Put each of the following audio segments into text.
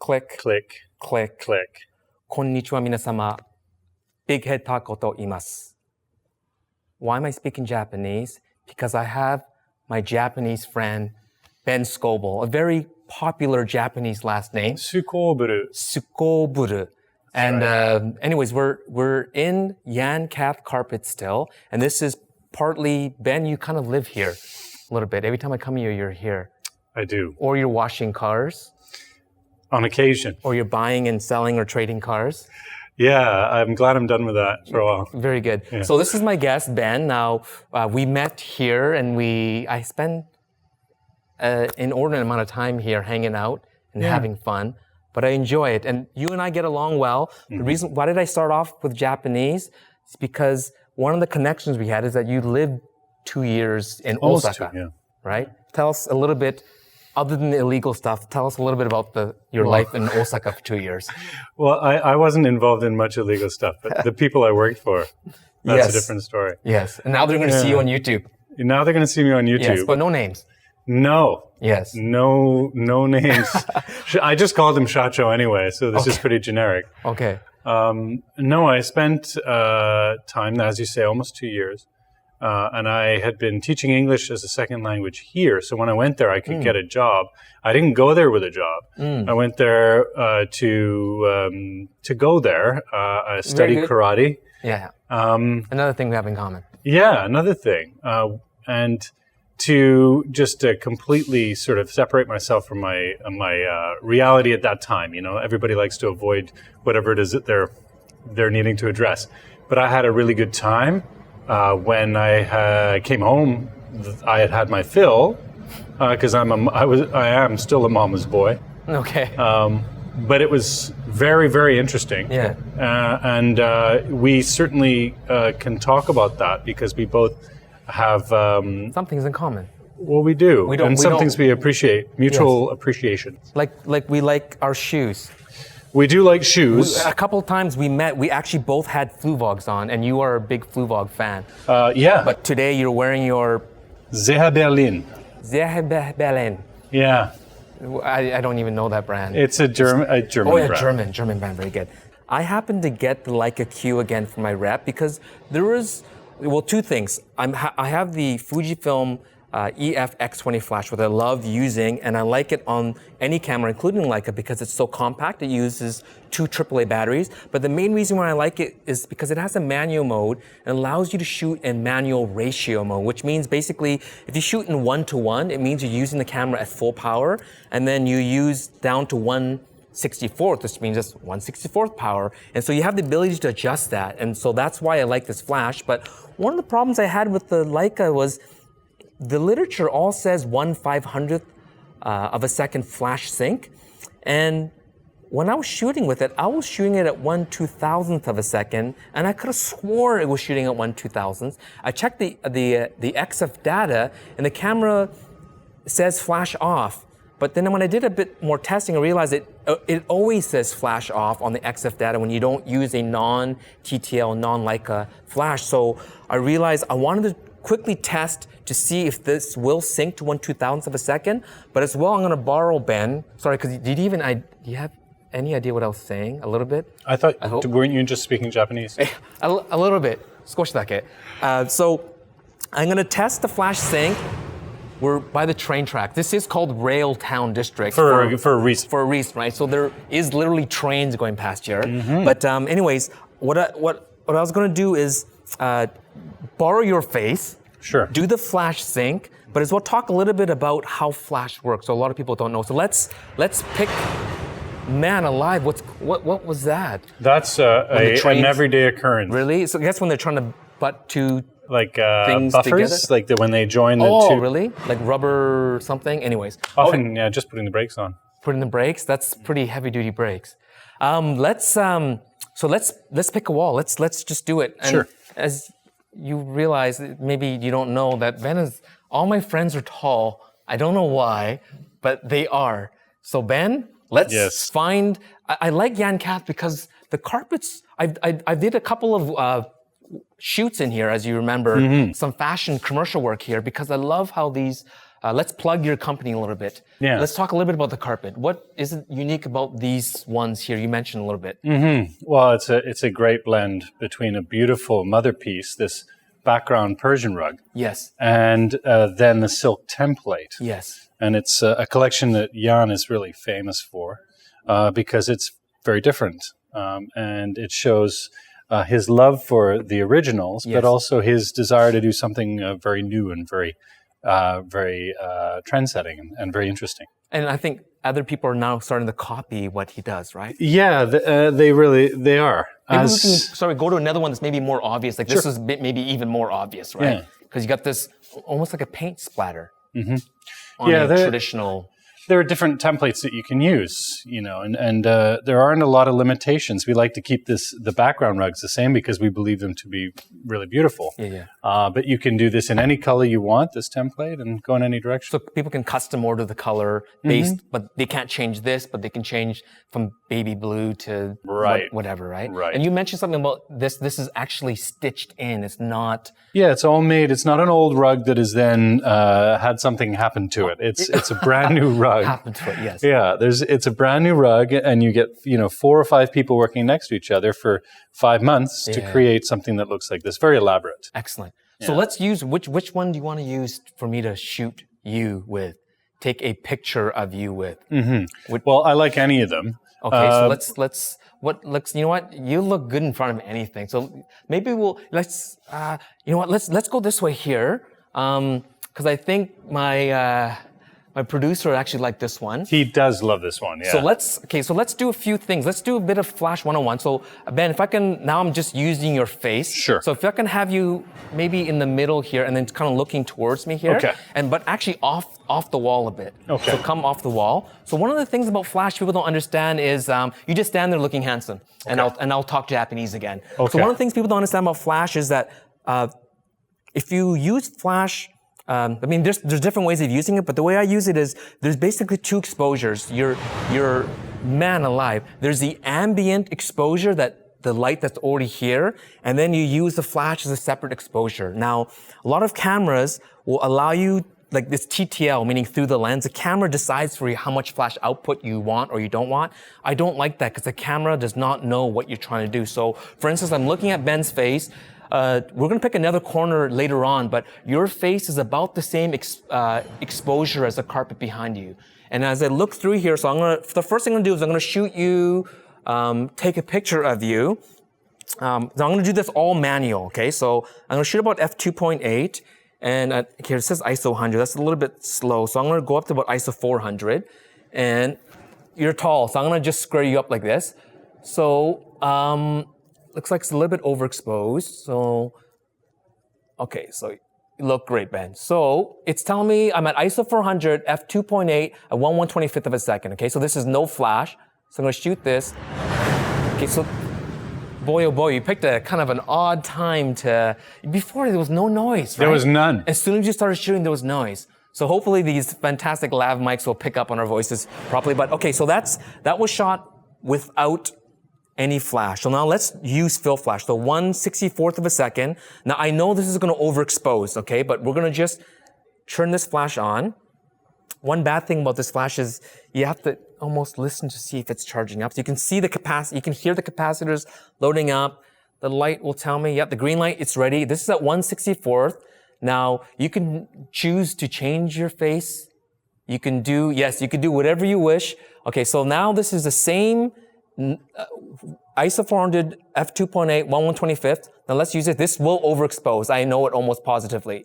click, click, click. click. こんにちは皆様。bigheadtaco と言います。Why am I speaking Japanese? Because I have my Japanese friend, Ben Scoble, a very popular Japanese last name. スコーブル。 Sukoburu. And anyways, we're in Yancath carpet still, and this is partly, Ben, you kind of live here a little bit. Every time I come here, you're here. I do. Or you're washing cars. On occasion. Or you're buying and selling or trading cars. Yeah, I'm glad I'm done with that for a while. Very good. Yeah. So this is my guest, Ben. Now, we met here and I spend an inordinate amount of time here hanging out and having fun, but I enjoy it. And you and I get along well. Mm-hmm. The reason, why did I start off with Japanese? It's because one of the connections we had is that you lived 2 years in Osaka, right? Tell us a little bit, other than the illegal stuff, tell us a little bit about your life in Osaka for 2 years. Well, I wasn't involved in much illegal stuff, but the people I worked for, that's a different story. Yes, and now they're going to see you on YouTube. Now they're going to see me on YouTube. Yes, but no names. No. Yes. No names. I just called him Shacho anyway, so this is pretty generic. Okay. No, I spent time, as you say, almost 2 years. And I had been teaching English as a second language here. So when I went there, I could get a job. I didn't go there with a job. I went there to go there. I studied karate. Yeah. Another thing we have in common. Yeah, another thing. And to just completely sort of separate myself from my reality at that time. You know, everybody likes to avoid whatever it is that they're needing to address. But I had a really good time. When I came home, I had my fill because I am still a mama's boy. Okay. But it was very, very interesting. Yeah. And we certainly can talk about that because we both have some things in common. Well, we do, and some things we appreciate, mutual appreciation. Like we like our shoes. We do like shoes. A couple of times we met, we actually both had Fluvogs on, and you are a big Fluvog fan. Yeah. But today you're wearing your... Zeha Berlin. Zeha Berlin. Yeah. I don't even know that brand. It's a German brand. German brand, very good. I happened to get the Leica Q again for my rep because there is, well, two things. I have the Fujifilm EF-X20 flash, which I love using, and I like it on any camera, including Leica, because it's so compact. It uses 2 AAA batteries. But the main reason why I like it is because it has a manual mode and allows you to shoot in manual ratio mode, which means basically if you shoot in 1:1, it means you're using the camera at full power, and then you use down to 1/64, which means just 1/64 power. And so you have the ability to adjust that. And so that's why I like this flash. But one of the problems I had with the Leica was the literature all says 1/500th of a second flash sync. And when I was shooting with it, I was shooting it at 1/2000th of a second, and I could have swore it was shooting at 1/2000th. I checked the XF data, and the camera says flash off. But then when I did a bit more testing, I realized it always says flash off on the XF data when you don't use a non-TTL, non-Leica flash. So I realized I wanted to quickly test to see if this will sync to 1/2000th of a second. But as well, I'm going to borrow Ben. Sorry, because do you have any idea what I was saying? A little bit? Weren't you just speaking Japanese? A little bit. 少しだけ. So I'm going to test the flash sync. We're by the train track. This is called Rail Town District. For a reason. For a reason, right? So there is literally trains going past here. Mm-hmm. But anyways, what I was going to do is borrow your face. Sure. Do the flash sync, but as well talk a little bit about how flash works. So a lot of people don't know. So let's pick. Man alive! What was that? That's an everyday occurrence. Really? So I guess when they're trying to butt two things buffers, together? When they join the two. Oh, really? Like rubber something? Anyways. Often, just putting the brakes on. Putting the brakes? That's pretty heavy-duty brakes. Let's pick a wall. Let's just do it. And sure. As you realize, maybe you don't know that all my friends are tall. I don't know why, but they are. So Ben, let's find. I like Yancath because the carpets. I did a couple of shoots in here, as you remember, some fashion commercial work here because I love how these let's plug your company a little bit. Yeah. Let's talk a little bit about the carpet. What is it unique about these ones here? You mentioned a little bit. Well, it's a great blend between a beautiful mother piece, this background Persian rug, Yes. and then the silk template. Yes. And it's a collection that Jan is really famous for because it's very different. And it shows his love for the originals, Yes. but also his desire to do something very new and very trend-setting and very interesting. And I think other people are now starting to copy what he does, right? Yeah, they are. Maybe we can go to another one that's maybe more obvious. Like this Sure. is maybe even more obvious, right? Yeah. Because you got this almost like a paint splatter on Yeah, a traditional. There are different templates that you can use, and there aren't a lot of limitations. We like to keep the background rugs the same because we believe them to be really beautiful. Yeah. But you can do this in any color you want, this template, and go in any direction. So people can custom order the color based, but they can't change this, but they can change from baby blue to whatever, right? Right. And you mentioned something about this. This is actually stitched in. It's not. Yeah, it's all made. It's not an old rug that has then had something happen to it. It's a brand new rug. Happened to it, yes. Yeah, it's a brand new rug, and you get 4 or 5 people working next to each other for 5 months to create something that looks like this. Very elaborate. Excellent. So let's use which one do you want to use for me to shoot you with? Take a picture of you with. Well, I like any of them. Okay, so let's you know what? You look good in front of anything. So maybe let's go this way here. Because I think my producer actually liked this one. He does love this one, yeah. So let's do a few things. Let's do a bit of Flash 101. So Ben, if I can, now I'm just using your face. Sure. So if I can have you maybe in the middle here and then kind of looking towards me here. Okay. But actually off the wall a bit. Okay. So come off the wall. So one of the things about Flash people don't understand is you just stand there looking handsome. And I'll talk Japanese again. Okay. So one of the things people don't understand about Flash is that if you use Flash, there's different ways of using it, but the way I use it is there's basically 2 exposures. You're man alive. There's the ambient exposure, that the light that's already here, and then you use the flash as a separate exposure. Now, a lot of cameras will allow you, like this TTL, meaning through the lens, the camera decides for you how much flash output you want or you don't want. I don't like that because the camera does not know what you're trying to do. So, for instance, I'm looking at Ben's face. We're going to pick another corner later on, but your face is about the same exposure as the carpet behind you. And as I look through here, so the first thing I'm going to do is I'm going to shoot you, take a picture of you. So I'm going to do this all manual, okay? So I'm going to shoot about f2.8, and here it says ISO 100. That's a little bit slow, so I'm going to go up to about ISO 400, and you're tall, so I'm going to just square you up like this. So, looks like it's a little bit overexposed. So, okay, so you look great, Ben. So it's telling me I'm at ISO 400, f2.8 at 1/125th of a second. Okay, so this is no flash. So I'm gonna shoot this. Okay, so boy, oh boy, you picked a kind of an odd time to. Before there was no noise, right? There was none. As soon as you started shooting, there was noise. So hopefully these fantastic lav mics will pick up on our voices properly. But okay, so that was shot without any flash. So now let's use fill flash. So 1/64th of a second. Now I know this is going to overexpose, okay? But we're going to just turn this flash on. One bad thing about this flash is you have to almost listen to see if it's charging up. So you can see the capacity, you can hear the capacitors loading up. The light will tell me, yep, the green light, it's ready. This is at 1/64th. Now you can choose to change your face. You can do whatever you wish. Okay, so now this is the same ISO 400, f2.8, 1/125th. Now let's use it. This will overexpose. I know it almost positively.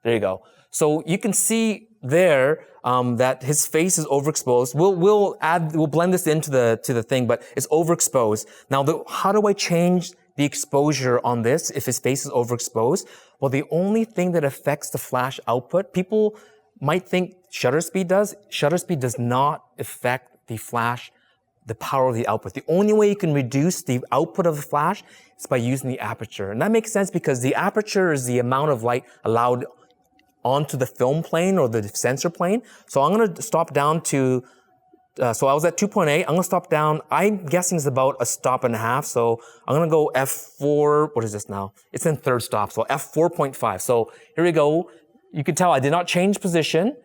There you go. So you can see there that his face is overexposed. We'll blend this into the thing, but it's overexposed. Now, how do I change the exposure on this if his face is overexposed? Well, the only thing that affects the flash output, people might think shutter speed does. Shutter speed does not affect the flash, the power of the output. The only way you can reduce the output of the flash is by using the aperture. And that makes sense because the aperture is the amount of light allowed onto the film plane or the sensor plane. So I'm going to stop down to, so I was at 2.8. I'm going to stop down. I'm guessing it's about a stop and a half. So I'm going to go f4. What is this now? It's in third stop. So f4.5. So here we go. you can tell I did not change position.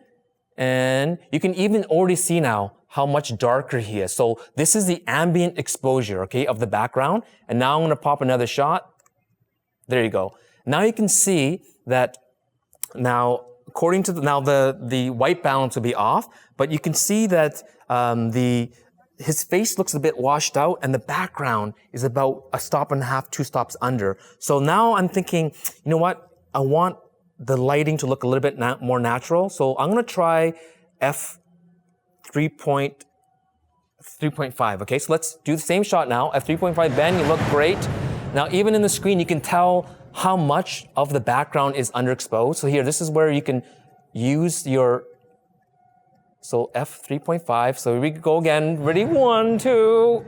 And you can even already see now how much darker he is. So this is the ambient exposure, okay, of the background. And now I'm gonna pop another shot. There you go. Now you can see that now, according to the white balance will be off, but you can see that his face looks a bit washed out and the background is about a stop and a half, 2 stops under. So now I'm thinking, you know what? I want the lighting to look a little bit more natural. So I'm gonna try f3.5, okay? So let's do the same shot now. f3.5, Ben, you look great. Now, even in the screen, you can tell how much of the background is underexposed. So here, this is where you can use your, so f3.5. So we go again. Ready? 1, 2.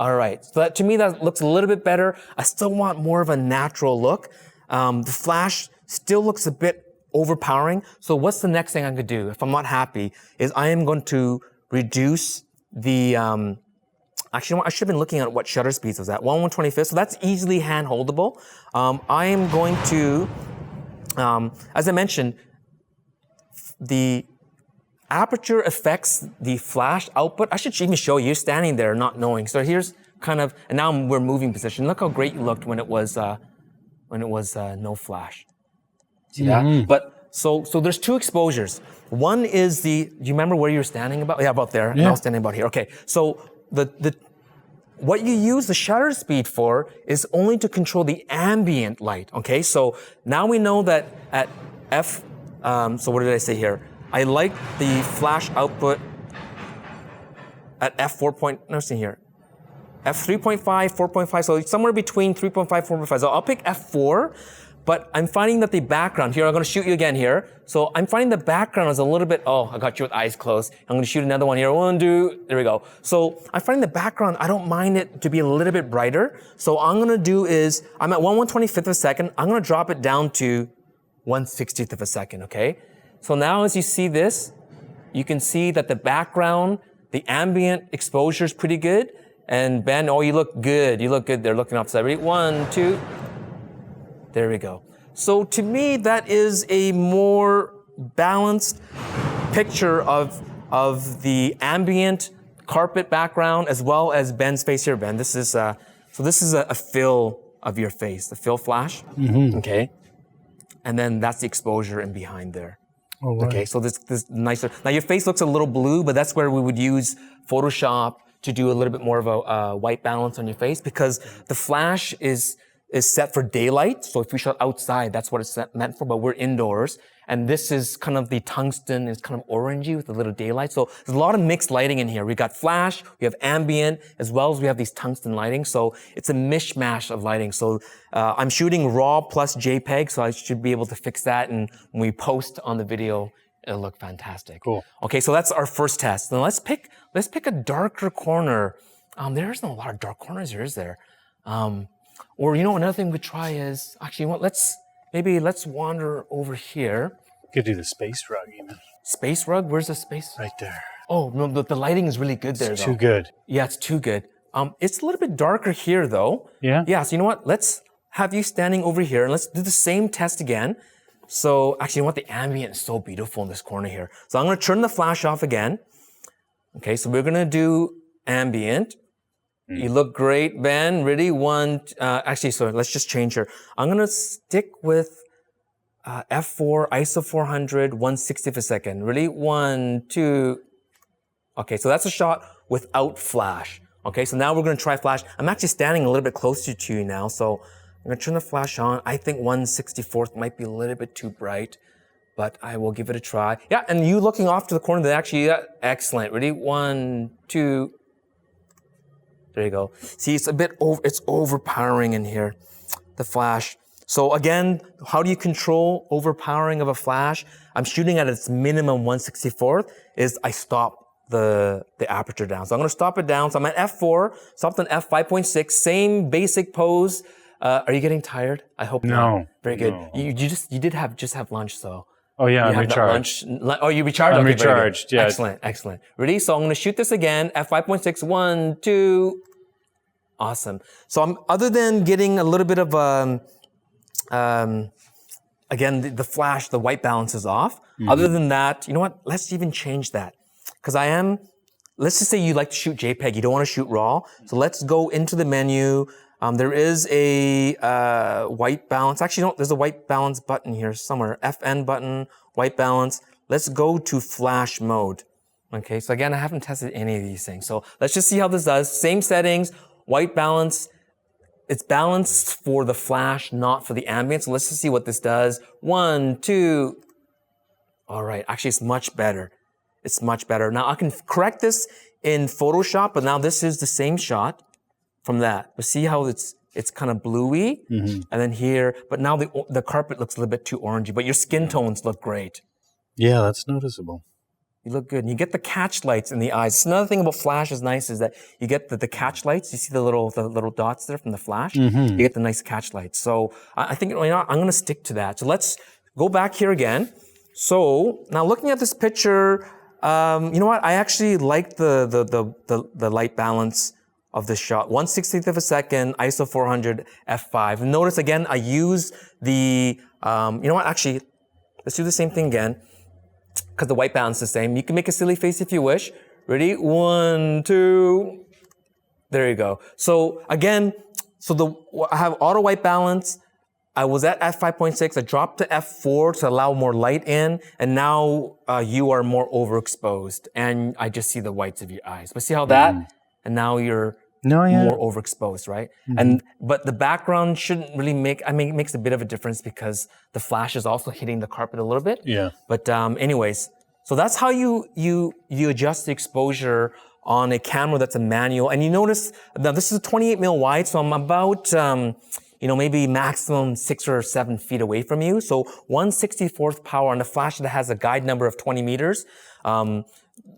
All right. So that, to me, that looks a little bit better. I still want more of a natural look. The flash still looks a bit overpowering. So what's the next thing I could do if I'm not happy is I am going to reduce the, actually, I should have been looking at what shutter speeds was at, 1/125th, so that's easily hand-holdable. I am going to, as I mentioned, the aperture affects the flash output. I should even show you standing there not knowing. So here's kind of, and now we're moving position. Look how great you looked when it was no flash. See that? But so there's 2 exposures. One is do you remember where you were standing about? Yeah, about there. Yeah. And I was standing about here. Okay. So what you use the shutter speed for is only to control the ambient light. Okay. So now we know that at so what did I say here? I like the flash output at f3.5, 4.5, so somewhere between 3.5, 4.5. So I'll pick f4, but I'm finding that the background, here, I'm gonna shoot you again here. So I'm finding the background is a little bit, oh, I got you with eyes closed. I'm gonna shoot another one here, 1, 2, there we go. So I'm finding the background, I don't mind it to be a little bit brighter. So all I'm gonna do is, I'm at 1/125th of a second, I'm gonna drop it down to 1/60th of a second, okay? So now as you see this, you can see that the background, the ambient exposure is pretty good. And Ben, oh, you look good. You look good. They're looking off the side. Ready? 1, 2. There we go. So to me, that is a more balanced picture of the ambient carpet background as well as Ben's face here. Ben, this is so this is a fill of your face, the fill flash. Okay, and then that's the exposure in behind there. Oh, right. Okay, so this nicer. Now your face looks a little blue, but that's where we would use Photoshop to do a little bit more of a white balance on your face because the flash is set for daylight. So if we shot outside, that's what it's meant for, but we're indoors. And this is kind of the tungsten is kind of orangey with a little daylight. So there's a lot of mixed lighting in here. We got flash, we have ambient, as well as we have these tungsten lighting. So it's a mishmash of lighting. So I'm shooting RAW plus JPEG, so I should be able to fix that. And when we post on the video, it'll look fantastic. Cool. Okay, so that's our first test. Now let's pick a darker corner. There isn't a lot of dark corners here, is there? Or you know, another thing we could try is actually, what? Let's wander over here. Could do the space rug even. Space rug? Where's the space? Right there. Oh no, the lighting is really good there. It's too good. Yeah, it's too good. It's a little bit darker here though. Yeah. Yeah. So you know what? Let's have you standing over here and let's do the same test again. So actually, you know what? The ambient is so beautiful in this corner here. So I'm going to turn the flash off again. Okay, so we're going to do ambient. You look great, Ben. Ready? 1, actually, sorry, let's just change here. I'm going to stick with f4, ISO 400, 1/60th a second. Ready? 1, 2. Okay, so that's a shot without flash. Okay, so now we're going to try flash. I'm actually standing a little bit closer to you now, so I'm going to turn the flash on. I think 1/64th might be a little bit too bright, but I will give it a try. Yeah, and you looking off to the corner, that actually, excellent. Ready? 1, 2. There you go. See, it's a bit it's overpowering in here, the flash. So again, how do you control overpowering of a flash? I'm shooting at its minimum 1/64th, is I stop the aperture down. So I'm going to stop it down. So I'm at f4, stopped on f5.6, same basic pose. Are you getting tired? I hope not. Very good. No. You did have lunch, so. Oh yeah, I'm recharged. Oh, you recharged? I'm okay, recharged, yeah. Excellent, excellent. Ready? So I'm going to shoot this again, f5.6, 1, 2. Awesome. So other than getting a little bit of again, the flash, the white balance is off. Other than that, you know what? Let's even change that. Because let's just say you like to shoot JPEG, you don't want to shoot RAW. So let's go into the menu. There is a white balance. Actually, no, there's a white balance button here somewhere. FN button, white balance. Let's go to flash mode. Okay, so again, I haven't tested any of these things. So let's just see how this does. Same settings, white balance. It's balanced for the flash, not for the ambient. So let's just see what this does. 1, 2. All right, actually it's much better. It's much better. Now I can correct this in Photoshop, but now this is the same shot from that. But see how it's kind of bluey? And then here, but now the carpet looks a little bit too orangey, but your skin tones look great. Yeah, that's noticeable. You look good. And you get the catch lights in the eyes. It's another thing about flash is nice is that you get the catch lights. You see the little dots there from the flash? You get the nice catch lights. So I think, you know, I'm going to stick to that. So let's go back here again. So now looking at this picture, you know what? I actually like the light balance of this shot. 1/16th of a second, ISO 400, f5. And notice again, I use the, you know what? Actually, let's do the same thing again. Because the white balance is the same. You can make a silly face if you wish. Ready? 1, 2. There you go. So again, I have auto white balance. I was at f5.6. I dropped to f4 to allow more light in. And now you are more overexposed. And I just see the whites of your eyes. But see how that? And now you're more overexposed, right? But the background shouldn't really it makes a bit of a difference because the flash is also hitting the carpet a little bit. Yeah. But anyways, so that's how you adjust the exposure on a camera that's a manual. And you notice, now this is a 28 mil wide, so I'm about, you know, maybe maximum 6 or 7 feet away from you. So 1/64th power on a flash that has a guide number of 20 meters.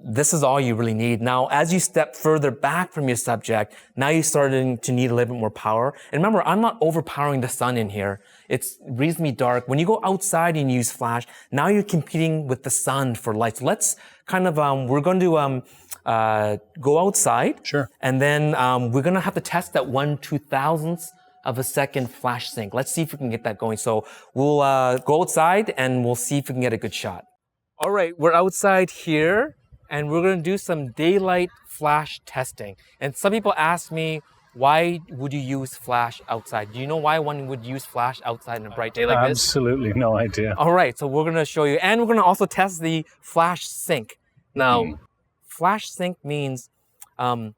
This is all you really need. Now, as you step further back from your subject, now you're starting to need a little bit more power. And remember, I'm not overpowering the sun in here. It's reasonably dark. When you go outside and use flash, now you're competing with the sun for light. So let's kind of, we're going to go outside. Sure. And then we're going to have to test that 1/2000th of a second flash sync. Let's see if we can get that going. So we'll go outside and we'll see if we can get a good shot. All right, we're outside here. And we're going to do some daylight flash testing. And some people ask me, why would you use flash outside? Do you know why one would use flash outside in a bright day like this? Absolutely no idea. All right, so we're going to show you. And we're going to also test the flash sync. Now, flash sync means the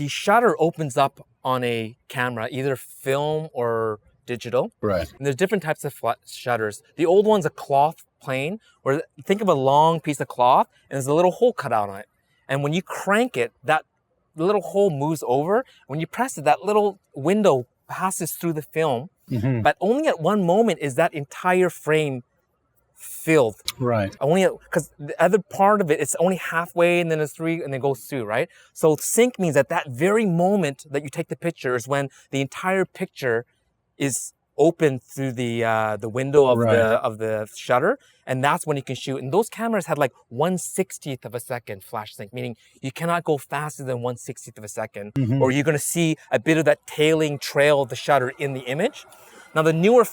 shutter opens up on a camera, either film or digital. Right. And there's different types of shutters. The old one's a cloth plane, where think of a long piece of cloth and there's a little hole cut out on it. And when you crank it, that little hole moves over. When you press it, that little window passes through the film. But only at one moment is that entire frame filled. Right. Only because the other part of it, it's only halfway and then it's 3 and then it goes through, right? So sync means at that very moment that you take the picture is when the entire picture is open through the window of the shutter, and that's when you can shoot. And those cameras had like 1/60th of a second flash sync, meaning you cannot go faster than 1/60th of a second, or you're going to see a bit of that tailing trail of the shutter in the image. Now the newer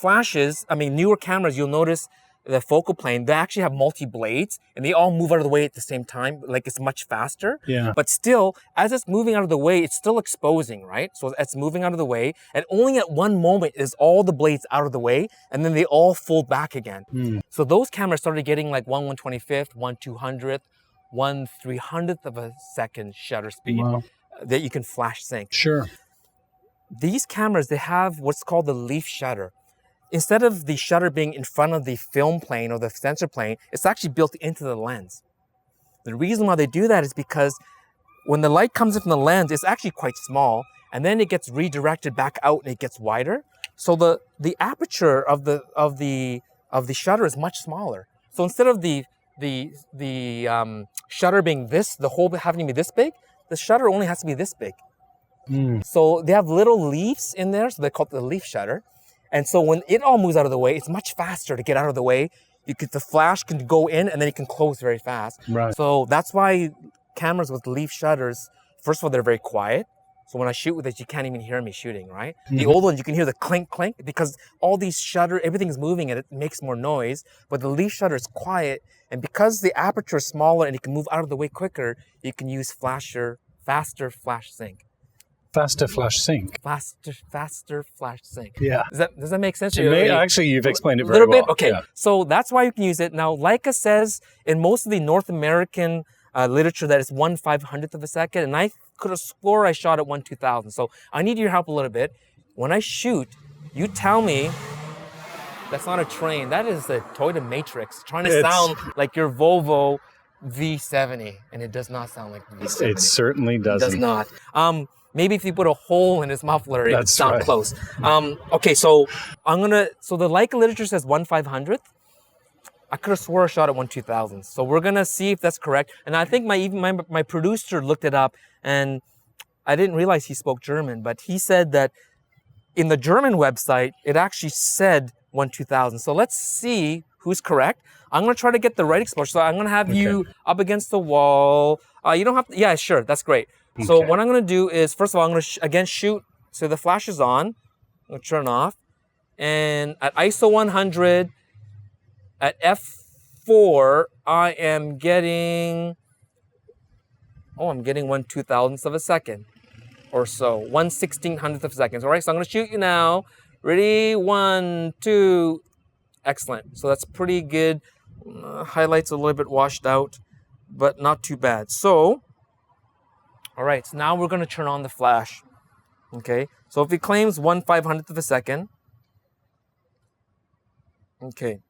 newer cameras, you'll notice the focal plane, they actually have multi-blades and they all move out of the way at the same time, like it's much faster. Yeah. But still, as it's moving out of the way, it's still exposing, right? So it's moving out of the way, and only at one moment is all the blades out of the way, and then they all fold back again. So those cameras started getting like 1/125th, 1/200th, 1/300th of a second shutter speed that you can flash sync. Sure. These cameras, they have what's called the leaf shutter. Instead of the shutter being in front of the film plane or the sensor plane, it's actually built into the lens. The reason why they do that is because when the light comes in from the lens, it's actually quite small, and then it gets redirected back out and it gets wider. So the aperture of the shutter is much smaller. So instead of the shutter being the hole having to be this big, the shutter only has to be this big. So they have little leaves in there, so they call it the leaf shutter. And so when it all moves out of the way, it's much faster to get out of the way. The flash can go in and then it can close very fast. Right. So that's why cameras with leaf shutters, first of all, they're very quiet. So when I shoot with this, you can't even hear me shooting, right? The old ones, you can hear the clink, clink, because all these shutter, everything is moving and it makes more noise. But the leaf shutter is quiet. And because the aperture is smaller and it can move out of the way quicker, you can use faster flash sync. Faster flash sync. Faster flash sync. Yeah. Does that make sense? Actually, you've explained it very little well. bit? Okay. Yeah. So that's why you can use it. Now, Leica says in most of the North American literature that it's 1/500th of a second. And I could have swore I shot at 1/2000. So I need your help a little bit. When I shoot, you tell me that's not a train. That is the Toyota Matrix trying to sound like your Volvo V70. And it does not sound like the V70. It certainly doesn't. It does not. Maybe if you put a hole in his muffler, it would sound right. close. Okay, so so the Leica literature says 1/500th. I could have swore I shot at 1/2000. So we're gonna see if that's correct. And I think my producer looked it up, and I didn't realize he spoke German, but he said that in the German website, it actually said 1/2000. So let's see who's correct. I'm gonna try to get the right exposure. So I'm gonna have you up against the wall. You don't have to, yeah, sure, that's great. So what I'm gonna do is, first of all, I'm gonna again shoot. So the flash is on. I'm gonna turn off. And at ISO 100, at f4, I am getting, I'm getting 1/2000th of a second or so, 1/1600th of a second. All right, so I'm gonna shoot you now. Ready, 1, 2, excellent. So that's pretty good. Highlights a little bit washed out, but not too bad. So, all right, so now we're gonna turn on the flash. Okay, so if it claims 1/500th of a second, okay.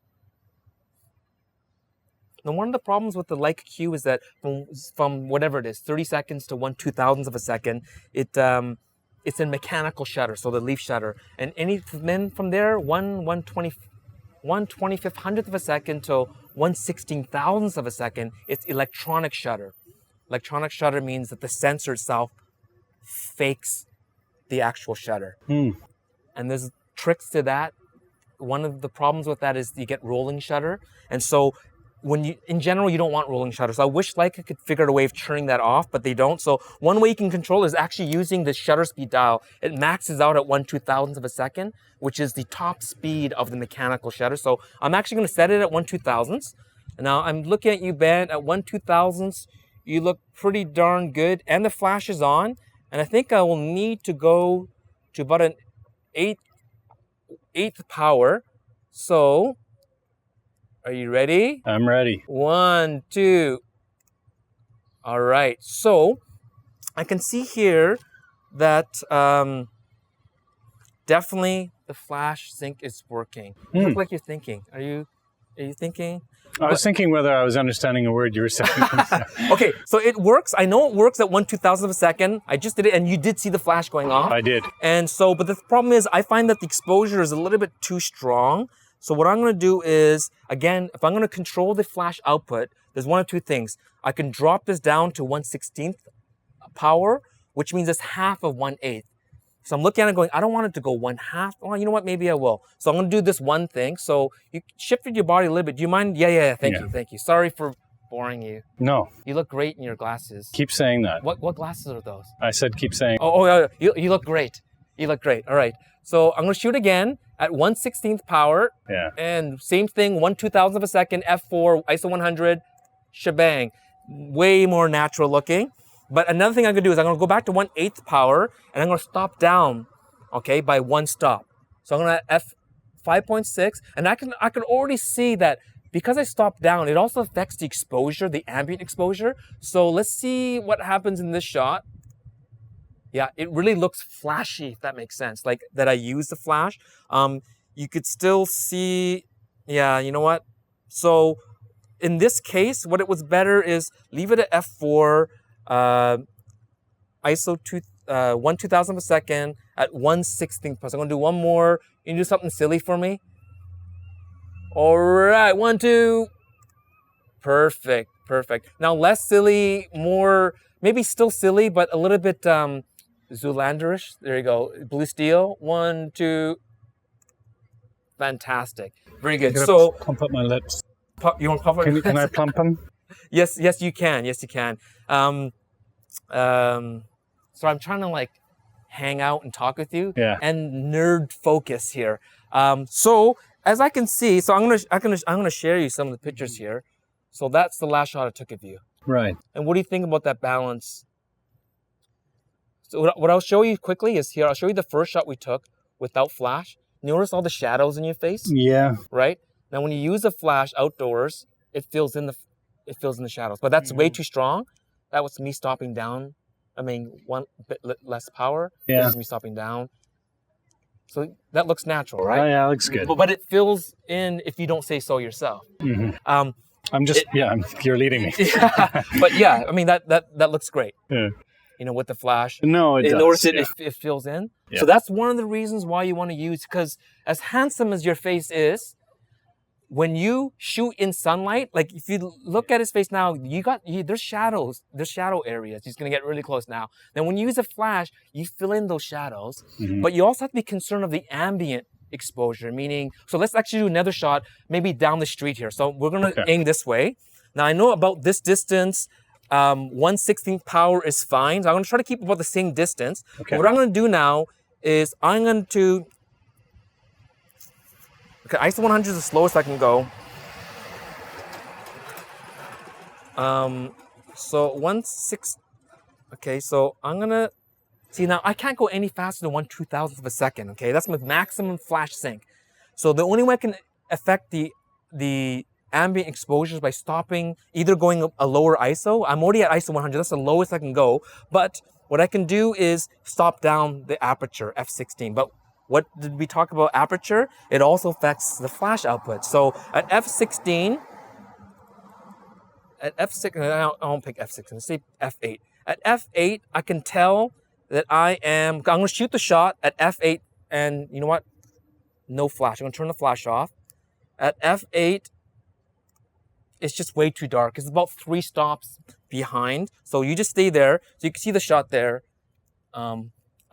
Now, one of the problems with the Leica Q is that from whatever it is, 30 seconds to 1/2000th of a second, it's a mechanical shutter, so the leaf shutter. And then from there, 1/2500th of a second to 1/16,000th of a second, it's electronic shutter. Electronic shutter means that the sensor itself fakes the actual shutter. And there's tricks to that. One of the problems with that is you get rolling shutter. And so in general, you don't want rolling shutter. So I wish Leica could figure out a way of turning that off, but they don't. So one way you can control is actually using the shutter speed dial. It maxes out at 1/2000th of a second, which is the top speed of the mechanical shutter. So I'm actually gonna set it at 1/2000th. And now I'm looking at you, Ben, at 1/2000th. You look pretty darn good, and the flash is on. And I think I will need to go to about an eighth power. So, are you ready? I'm ready. 1, 2. All right. So, I can see here that definitely the flash sync is working. You look like you're thinking. Are you thinking? I was thinking whether I was understanding a word you were saying. Okay, so it works. I know it works at 1/2000th of a second. I just did it, and you did see the flash going off. I did. And so, but the problem is, I find that the exposure is a little bit too strong. So what I'm going to do is, again, if I'm going to control the flash output, there's one of two things. I can drop this down to 1/16th power, which means it's half of 1/8. So I'm looking at it going, I don't want it to go 1/2. Oh, you know what? Maybe I will. So I'm going to do this one thing. So you shifted your body a little bit. Do you mind? Yeah. Thank you. Sorry for boring you. No. You look great in your glasses. Keep saying that. What glasses are those? I said keep saying. Oh, you look great. You look great. All right. So I'm going to shoot again at 1/16th power. Yeah. And same thing, 1/2000th of a second, f4, ISO 100, shebang. Way more natural looking. But another thing I'm going to do is I'm going to go back to 1/8th power, and I'm going to stop down, okay, by one stop. So I'm going to f5.6, and I can already see that because I stopped down, it also affects the exposure, the ambient exposure. So let's see what happens in this shot. Yeah, it really looks flashy, if that makes sense, like that I use the flash. You could still see, yeah, you know what? So in this case, what it was better is leave it at f4, ISO 1/2000th of a second at 1/16th. So I'm going to do one more. You can do something silly for me. All right, 1, 2. Perfect. Now less silly, more, maybe still silly, but a little bit Zoolanderish. There you go. Blue steel. 1, 2. Fantastic. Very good. So plump up my lips. You want to pump up? Can I plump them? Yes, you can. So I'm trying to hang out and talk with you Yeah. and nerd focus here. So as I can see, so I'm gonna share you some of the pictures here. So that's the last shot I took of you. Right. And what do you think about that balance? So what I'll show you quickly is here. I'll show you the first shot we took without flash. Notice all the shadows in your face, Yeah. right? Now when you use a flash outdoors, it fills in the shadows. But that's way too strong. That was me stopping down. I mean, one bit less power. Yeah. This is me stopping down. So that looks natural, right? Oh, yeah, looks good. But it fills in if you don't say so yourself. I'm just, you're leading me. Yeah, but yeah, I mean that looks great. Yeah. You know, with the flash. No, it does. Notice yeah. it fills in. Yeah. So that's one of the reasons why you want to use, because as handsome as your face is, when you shoot in sunlight, like if you look at his face now, there's shadows, there's shadow areas. He's gonna get really close now. Then when you use a flash, you fill in those shadows, but you also have to be concerned of the ambient exposure, meaning, so let's actually do another shot, maybe down the street here. So we're gonna aim this way. Now I know about this distance, 1/16 power is fine. So I'm gonna try to keep about the same distance. Okay. What I'm gonna do now is I'm going to, okay, ISO 100 is the slowest I can go. So 1/6, okay, so I'm gonna, see now I can't go any faster than 1/2000th of a second, okay? That's my maximum flash sync. So the only way I can affect the ambient exposures by stopping, either going a lower ISO. I'm already at ISO 100, that's the lowest I can go. But what I can do is stop down the aperture, f16. But what did we talk about aperture? It also affects the flash output. So at f16, I won't pick f16, let's say f8. At f8, I can tell that I'm gonna shoot the shot at f8, and you know what? No flash, I'm gonna turn the flash off. At f8, it's just way too dark. It's about 3 stops behind. So you just stay there. So you can see the shot there. I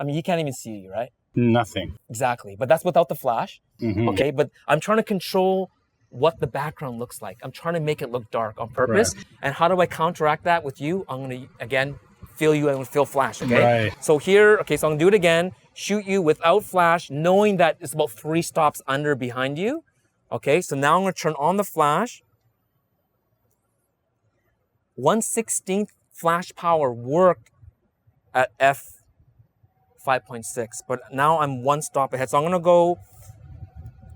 mean, you can't even see, right? Nothing. Exactly. But that's without the flash. Okay. But I'm trying to control what the background looks like. I'm trying to make it look dark on purpose. Right. And how do I counteract that with you? I'm going to, again, fill you and fill flash. Okay. Right. So here, okay, so I'm going to do it again. Shoot you without flash, knowing that it's about 3 stops under behind you. Okay. So now I'm going to turn on the flash. 1/16 flash power worked at f5.6, but now I'm 1 stop ahead. So I'm gonna go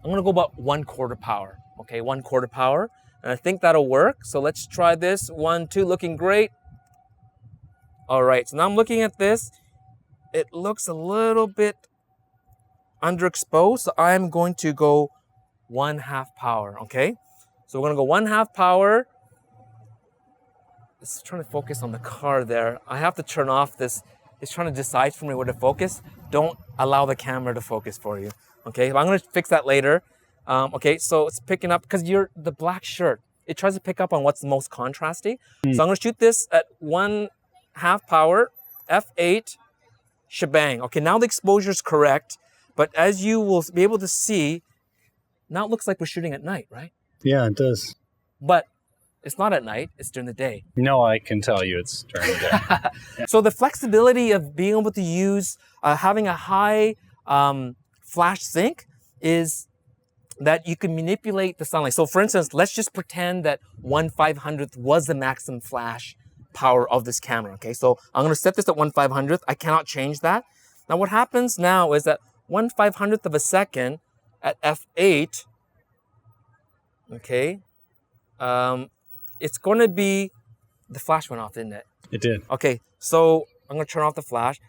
about 1/4 power. Okay, 1/4 power, and I think that'll work. So let's try this. 1, 2, looking great. All right, so now I'm looking at this. It looks a little bit underexposed, so I'm going to go 1/2 power. Okay, so we're gonna go 1/2 power. It's trying to focus on the car there. I have to turn off this. It's trying to decide for me where to focus. Don't allow the camera to focus for you. Okay, I'm gonna fix that later. Okay, so it's picking up, because you're the black shirt. It tries to pick up on what's the most contrasty. So I'm gonna shoot this at 1/2 power, f8, shebang. Okay, now the exposure is correct, but as you will be able to see, now it looks like we're shooting at night, right? Yeah, it does. But it's not at night, it's during the day. No, I can tell you it's during the day. So the flexibility of being able to use, having a high flash sync is that you can manipulate the sunlight. So for instance, let's just pretend that 1/500th was the maximum flash power of this camera, okay? So I'm gonna set this at 1/500th. I cannot change that. Now what happens now is that 1/500th of a second at f8, okay, it's going to be, the flash went off, didn't it? It did. Okay, so I'm going to turn off the flash.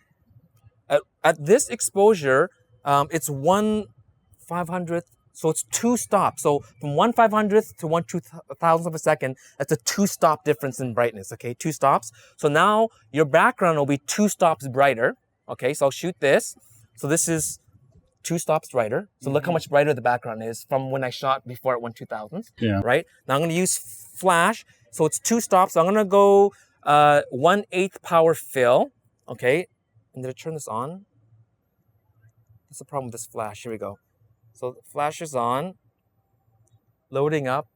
At this exposure, it's 1/500th, so it's 2 stops. So from 1/500th to 1/2000th of a second, that's a 2 stop difference in brightness, okay? 2 stops. So now your background will be 2 stops brighter. Okay, so I'll shoot this. So this is 2 stops brighter. So look how much brighter the background is from when I shot before at 1/2000th. Yeah. Right? Now I'm going to use flash. So it's 2 stops. So I'm going to go 1/8 power fill. Okay. And did I turn this on? What's the problem with this flash? Here we go. So the flash is on. Loading up.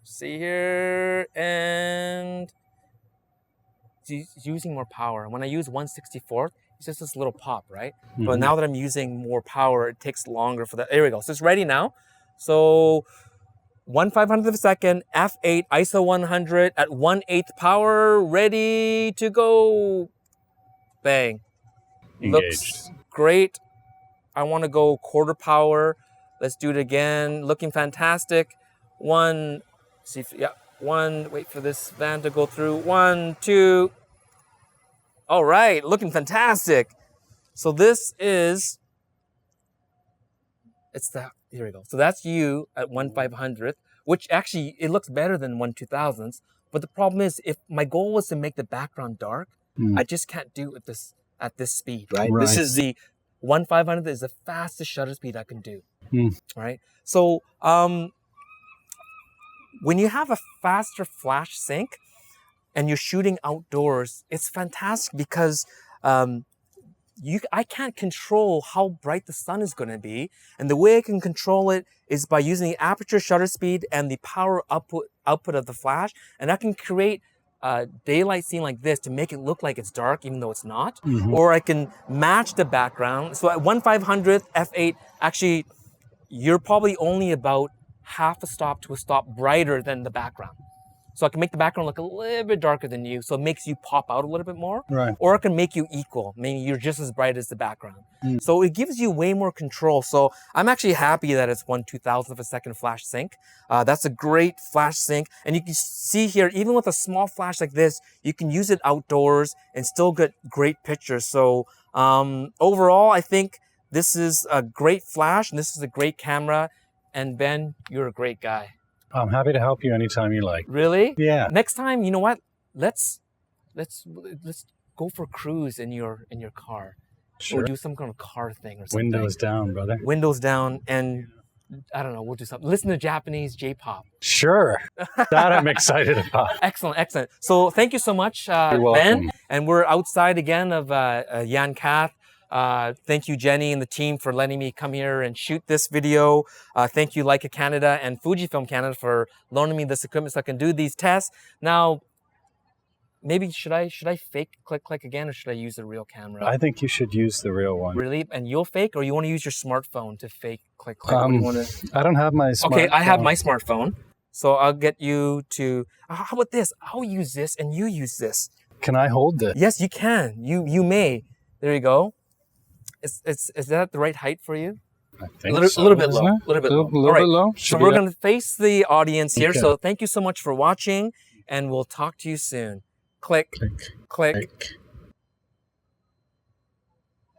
See here. And it's using more power. When I use 1/64th, it's just this little pop, right? But now that I'm using more power, it takes longer for that. There we go. So it's ready now. So 1/500th of a second, f8, ISO 100 at 1/8 power, ready to go. Bang. Engaged. Looks great. I want to go quarter power. Let's do it again. Looking fantastic. One, see if, yeah, one, wait for this van to go through. 1, 2. All right, looking fantastic. So this is, here we go. So that's you at 1/500th, which actually, it looks better than 1/2000th. But the problem is, if my goal was to make the background dark, I just can't do it at this speed, right? This is the 1/500th is the fastest shutter speed I can do, right? So when you have a faster flash sync and you're shooting outdoors, it's fantastic because I can't control how bright the sun is going to be. And the way I can control it is by using the aperture, shutter speed, and the power output of the flash. And I can create a daylight scene like this to make it look like it's dark, even though it's not. Or I can match the background. So at 1/500th, f8, actually, you're probably only about half a stop to a stop brighter than the background. So I can make the background look a little bit darker than you, so it makes you pop out a little bit more. Right. Or I can make you equal, meaning you're just as bright as the background. So it gives you way more control. So I'm actually happy that it's 1/2000th of a second flash sync. That's a great flash sync. And you can see here, even with a small flash like this, you can use it outdoors and still get great pictures. So overall, I think this is a great flash and this is a great camera. And Ben, you're a great guy. I'm happy to help you anytime you like. Really? Yeah. Next time, you know what? Let's go for a cruise in your car. Sure. We'll do some kind of car thing or something. Windows down, brother. Windows down, and I don't know. We'll do something. Listen to Japanese J-pop. Sure. That I'm excited about. Excellent, excellent. So thank you so much, You're welcome. Ben. And we're outside again of Yan Kath. Thank you, Jenny and the team, for letting me come here and shoot this video. Thank you, Leica Canada and Fujifilm Canada, for loaning me this equipment so I can do these tests. Now, maybe should I fake click again, or should I use the real camera? I think you should use the real one. Really? And you'll fake, or you want to use your smartphone to fake click? What do you want to... I don't have my smartphone. Okay, I have my smartphone. So I'll get you to... How about this? I'll use this and you use this. Can I hold this? Yes, you can. You may. There you go. Is that the right height for you? I think A little bit low. A little bit low. Little bit low? So we're going to face the audience here. Okay. So thank you so much for watching, and we'll talk to you soon. Click, click, click.